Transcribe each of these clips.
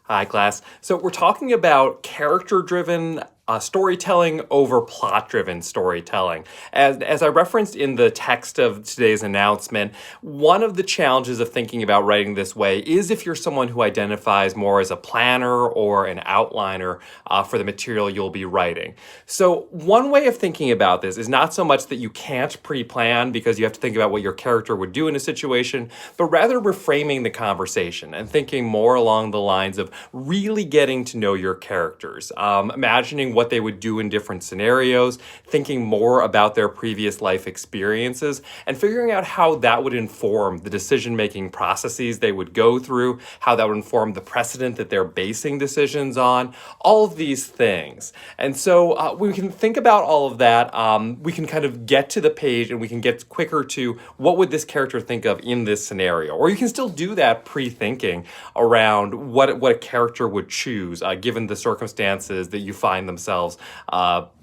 Hi, class. So we're talking about character-driven storytelling over plot-driven storytelling. As I referenced in the text of today's announcement, one of the challenges of thinking about writing this way is if you're someone who identifies more as a planner or an outliner for the material you'll be writing. So one way of thinking about this is not so much that you can't pre-plan because you have to think about what your character would do in a situation, but rather reframing the conversation and thinking more along the lines of really getting to know your characters, imagining what they would do in different scenarios, thinking more about their previous life experiences, and figuring out how that would inform the decision-making processes they would go through, how that would inform the precedent that they're basing decisions on, all of these things. And so we can think about all of that. We can kind of get to the page and we can get quicker to what would this character think of in this scenario. Or you can still do that pre-thinking around what a character would choose given the circumstances that you find themselves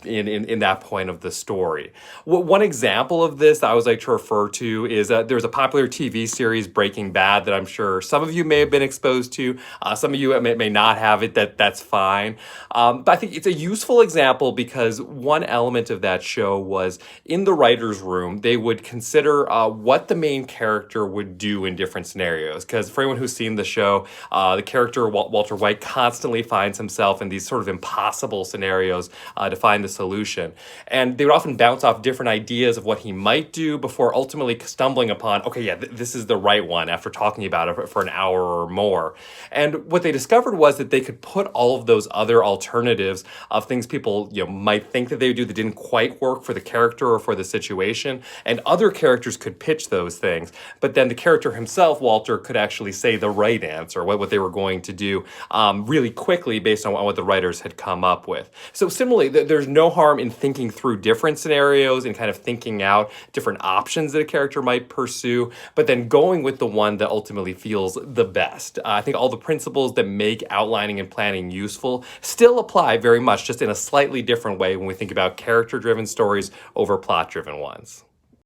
in that point of the story. One example of this that I always like to refer to is there's a popular TV series, Breaking Bad, that I'm sure some of you may have been exposed to. Some of you may not have it. That's fine. But I think it's a useful example because one element of that show was in the writer's room, they would consider what the main character would do in different scenarios. Because for anyone who's seen the show, the character Walter White constantly finds himself in these sort of impossible scenarios to find the solution. And they would often bounce off different ideas of what he might do before ultimately stumbling upon, okay, yeah, this is the right one after talking about it for an hour or more. And what they discovered was that they could put all of those other alternatives of things people might think that they would do that didn't quite work for the character or for the situation, and other characters could pitch those things. But then the character himself, Walter, could actually say the right answer, what they were going to do really quickly based on what the writers had come up with. So similarly, there's no harm in thinking through different scenarios and kind of thinking out different options that a character might pursue, but then going with the one that ultimately feels the best. I think all the principles that make outlining and planning useful still apply very much, just in a slightly different way when we think about character-driven stories over plot-driven ones.